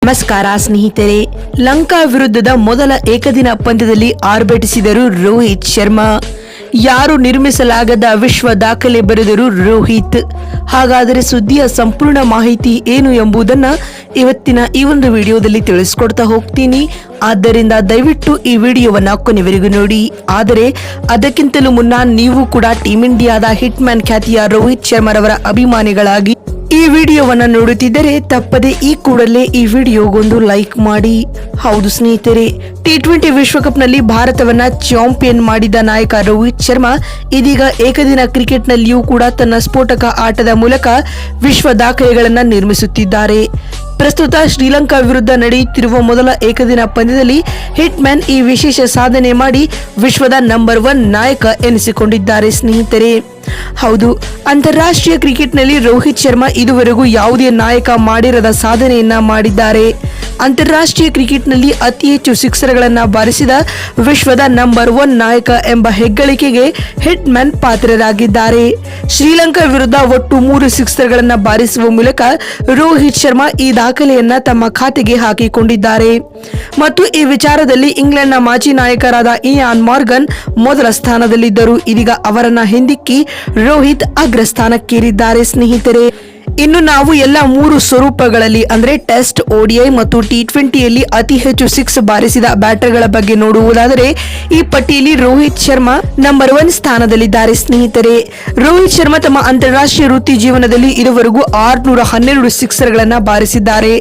ನಮಸ್ಕಾರ ಸ್ನೇಹಿತರೆ. ಲಂಕಾ ವಿರುದ್ಧದ ಮೊದಲ ಏಕದಿನ ಪಂದ್ಯದಲ್ಲಿ ಆರ್ಭಟಿಸಿದರು ರೋಹಿತ್ ಶರ್ಮಾ. ಯಾರು ನಿರ್ಮಿಸಲಾಗದ ವಿಶ್ವ ದಾಖಲೆ ಬರೆದರು ರೋಹಿತ್. ಹಾಗಾದರೆ ಸುದ್ದಿಯ ಸಂಪೂರ್ಣ ಮಾಹಿತಿ ಏನು ಎಂಬುದನ್ನ ಇವತ್ತಿನ ಈ ಒಂದು ವಿಡಿಯೋದಲ್ಲಿ ತಿಳಿಸ್ಕೊಡ್ತಾ ಹೋಗ್ತೀನಿ. ಆದ್ದರಿಂದ ದಯವಿಟ್ಟು ಈ ವಿಡಿಯೋವನ್ನ ಕೊನೆವರೆಗೂ ನೋಡಿ. ಆದರೆ ಅದಕ್ಕಿಂತಲೂ ಮುನ್ನ ನೀವು ಕೂಡ ಟೀಮ್ ಇಂಡಿಯಾದ ಹಿಟ್ ಮ್ಯಾನ್ ಖ್ಯಾತಿಯ ರೋಹಿತ್ ಶರ್ಮಾರವರ ಅಭಿಮಾನಿಗಳಾಗಿ ಈ ವಿಡಿಯೋವನ್ನ ನೋಡುತ್ತಿದ್ದರೆ ತಪ್ಪದೆ ಈ ಕೂಡಲೇ ಈ ವಿಡಿಯೋಗೊಂದು ಲೈಕ್ ಮಾಡಿ. ಹೌದು ಸ್ನೇಹಿತರೆ, T20 ವಿಶ್ವಕಪ್ ನಲ್ಲಿ ಭಾರತವನ್ನ ಚಾಂಪಿಯನ್ ಮಾಡಿದ ನಾಯಕ ರೋಹಿತ್ ಶರ್ಮಾ ಇದೀಗ ಏಕದಿನ ಕ್ರಿಕೆಟ್ ನಲ್ಲಿಯೂ ಕೂಡ ತನ್ನ ಸ್ಫೋಟಕ ಆಟದ ಮೂಲಕ ವಿಶ್ವ ದಾಖಲೆಗಳನ್ನ ನಿರ್ಮಿಸುತ್ತಿದ್ದಾರೆ. ಪ್ರಸ್ತುತ ಶ್ರೀಲಂಕಾ ವಿರುದ್ಧ ನಡೆಯುತ್ತಿರುವ ಮೊದಲ ಏಕದಿನ ಪಂದ್ಯದಲ್ಲಿ ಹಿಟ್ ಮ್ಯಾನ್ ಈ ವಿಶೇಷ ಸಾಧನೆ ಮಾಡಿ ವಿಶ್ವದ ನಂಬರ್ 1 ನಾಯಕ ಎನಿಸಿಕೊಂಡಿದ್ದಾರೆ ಸ್ನೇಹಿತರೆ. ಹೌದು, ಅಂತಾರಾಷ್ಟ್ರೀಯ ಕ್ರಿಕೆಟ್ನಲ್ಲಿ ರೋಹಿತ್ ಶರ್ಮಾ ಇದುವರೆಗೂ ಯಾವುದೇ ನಾಯಕ ಮಾಡಿರದ ಸಾಧನೆಯನ್ನ ಮಾಡಿದ್ದಾರೆ. ಅಂತಾರಾಷ್ಟ್ರೀಯ ಕ್ರಿಕೆಟ್ನಲ್ಲಿ ಅತಿ ಹೆಚ್ಚು ಸಿಕ್ಸರ್ಗಳನ್ನ ಬಾರಿಸಿದ ವಿಶ್ವದ ನಂಬರ್ 1 ನಾಯಕ ಎಂಬ ಹೆಗ್ಗಳಿಕೆಗೆ ಹಿಟ್ ಮ್ಯಾನ್ ಪಾತ್ರರಾಗಿದ್ದಾರೆ. ಶ್ರೀಲಂಕಾ ವಿರುದ್ಧ ಒಟ್ಟು 3 ಸಿಕ್ಸರ್ಗಳನ್ನ ಬಾರಿಸುವ ಮೂಲಕ ರೋಹಿತ್ ಶರ್ಮಾ ಈ ದಾಖಲೆಯನ್ನ ತಮ್ಮ ಖಾತೆಗೆ ಹಾಕಿಕೊಂಡಿದ್ದಾರೆ. ಮತ್ತು ಈ ವಿಚಾರದಲ್ಲಿ ಇಂಗ್ಲೆಂಡ್ನ ಮಾಜಿ ನಾಯಕರಾದ ಇಯಾನ್ ಮಾರ್ಗನ್ ಮೊದಲ ಸ್ಥಾನದಲ್ಲಿದ್ದರು. ಇದೀಗ ಅವರನ್ನ ಹಿಂದಿಕ್ಕಿ ರೋಹಿತ್ ಅಗ್ರಸ್ಥಾನಕ್ಕೇರಿದ್ದಾರೆ ಸ್ನೇಹಿತರೆ. ಇನ್ನು ನಾವು ಎಲ್ಲ 3 ಸ್ವರೂಪಗಳಲ್ಲಿ ಅಂದ್ರೆ ಟೆಸ್ಟ್, ODI ಮತ್ತು T20ಯಲ್ಲಿ ಅತಿ ಹೆಚ್ಚು ಸಿಕ್ಸ್ ಬಾರಿಸಿದ ಬ್ಯಾಟರ್ಗಳ ಬಗ್ಗೆ ನೋಡುವುದಾದರೆ ಈ ಪಟ್ಟಿಯಲ್ಲಿ ರೋಹಿತ್ ಶರ್ಮಾ ನಂಬರ್ 1 ಸ್ಥಾನದಲ್ಲಿದ್ದಾರೆ ಸ್ನೇಹಿತರೆ. ರೋಹಿತ್ ಶರ್ಮಾ ತಮ್ಮ ಅಂತಾರಾಷ್ಟ್ರೀಯ ವೃತ್ತಿ ಜೀವನದಲ್ಲಿ ಇದುವರೆಗೂ 612 ಸಿಕ್ಸರ್ಗಳನ್ನ ಬಾರಿಸಿದ್ದಾರೆ.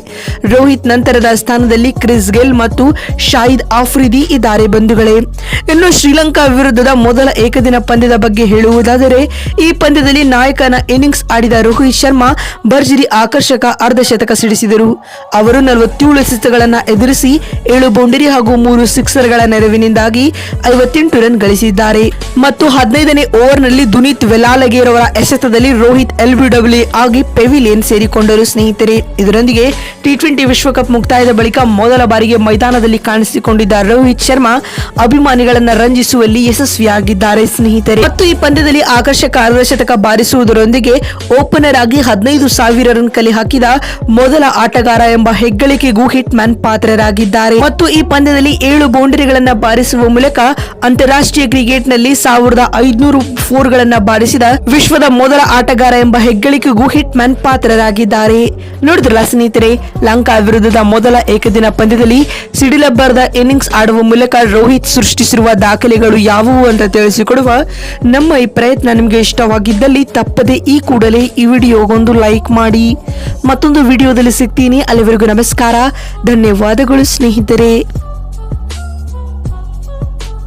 ರೋಹಿತ್ ನಂತರದ ಸ್ಥಾನದಲ್ಲಿ ಕ್ರಿಸ್ ಗೇಲ್ ಮತ್ತು ಶಾಹಿದ್ ಆಫ್ರಿದಿ ಇದ್ದಾರೆ ಬಂಧುಗಳೇ. ಇನ್ನು ಶ್ರೀಲಂಕಾ ವಿರುದ್ಧದ ಮೊದಲ ಏಕದಿನ ಪಂದ್ಯದ ಬಗ್ಗೆ ಹೇಳುವುದಾದರೆ ಈ ಪಂದ್ಯದಲ್ಲಿ ನಾಯಕನ ಇನ್ನಿಂಗ್ಸ್ ಆಡಿದ ರೋಹಿತ್ ಶರ್ಮಾ ಭರ್ಜರಿ ಆಕರ್ಷಕ ಅರ್ಧಶತಕ ಸಿಡಿಸಿದರು. ಅವರು 47 ಎಸೆತಗಳನ್ನ ಎದುರಿಸಿ 7 ಬೌಂಡರಿ ಹಾಗೂ 3 ಸಿಕ್ಸರ್ಗಳ ನೆರವಿನಿಂದಾಗಿ 58 ರನ್ ಗಳಿಸಿದ್ದಾರೆ. ಮತ್ತು 15ನೇ ಓವರ್ನಲ್ಲಿ ದುನೀತ್ ವೆಲಾಲಗೇರವರ ಎಸೆತದಲ್ಲಿ ರೋಹಿತ್ LBW ಆಗಿ ಪೆವಿಲಿಯನ್ ಸೇರಿಕೊಂಡರು ಸ್ನೇಹಿತರೆ. ಇದರೊಂದಿಗೆ T20 ವಿಶ್ವಕಪ್ ಮುಕ್ತಾಯದ ಬಳಿಕ ಮೊದಲ ಬಾರಿಗೆ ಮೈದಾನದಲ್ಲಿ ಕಾಣಿಸಿಕೊಂಡಿದ್ದ ರೋಹಿತ್ ಶರ್ಮಾ ಅಭಿಮಾನಿಗಳನ್ನ ರಂಜಿಸುವಲ್ಲಿ ಯಶಸ್ವಿಯಾಗಿದ್ದಾರೆ ಸ್ನೇಹಿತರೆ. ಮತ್ತು ಈ ಪಂದ್ಯದಲ್ಲಿ ಆಕರ್ಷಕ ಅರ್ಧಶತಕ ಬಾರಿಸುವುದರೊಂದಿಗೆ ಓಪನರ್ ಆಗಿ 15,000 ರನ್ ಕಲೆ ಹಾಕಿದ ಮೊದಲ ಆಟಗಾರ ಎಂಬ ಹೆಗ್ಗಳಿಕೆಗೂ ಹಿಟ್ ಮ್ಯಾನ್ ಪಾತ್ರರಾಗಿದ್ದಾರೆ. ಮತ್ತು ಈ ಪಂದ್ಯದಲ್ಲಿ 7 ಬೌಂಡರಿಗಳನ್ನ ಬಾರಿಸುವ ಮೂಲಕ ಅಂತಾರಾಷ್ಟ್ರೀಯ ಕ್ರಿಕೆಟ್ ನಲ್ಲಿ 1500 4ಗಳನ್ನ ಬಾರಿಸಿದ ವಿಶ್ವದ ಮೊದಲ ಆಟಗಾರ ಎಂಬ ಹೆಗ್ಗಳಿಕೆಗೂ ಹಿಟ್ ಮ್ಯಾನ್ ಪಾತ್ರರಾಗಿದ್ದಾರೆ. ನೋಡಿದ್ರಲ್ಲ ಸ್ನೇಹಿತರೆ, ಲಂಕಾ ವಿರುದ್ಧದ ಮೊದಲ ಏಕದಿನ ಪಂದ್ಯದಲ್ಲಿ ಸಿಡಿಲಬ್ಬರದ ಇನ್ನಿಂಗ್ಸ್ ಆಡುವ ಮೂಲಕ ರೋಹಿತ್ ಸೃಷ್ಟಿಸಿರುವ ದಾಖಲೆಗಳು ಯಾವುವು ಅಂತ ತಿಳಿಸಿಕೊಡುವ ನಮ್ಮ ಈ ಪ್ರಯತ್ನ ನಿಮಗೆ ಇಷ್ಟವಾಗಿದ್ದಲ್ಲಿ ತಪ್ಪದೆ ಈ ಕೂಡಲೇ ಈ ವಿಡಿಯೋಗೊಂದು ಲೈಕ್ ಮಾಡಿ. ಮತ್ತೊಂದು ವಿಡಿಯೋದಲ್ಲಿ ಸಿಗ್ತೀನಿ. ಅಲ್ಲಿವರೆಗೂ ನಮಸ್ಕಾರ, ಧನ್ಯವಾದಗಳು ಸ್ನೇಹಿತರೆ.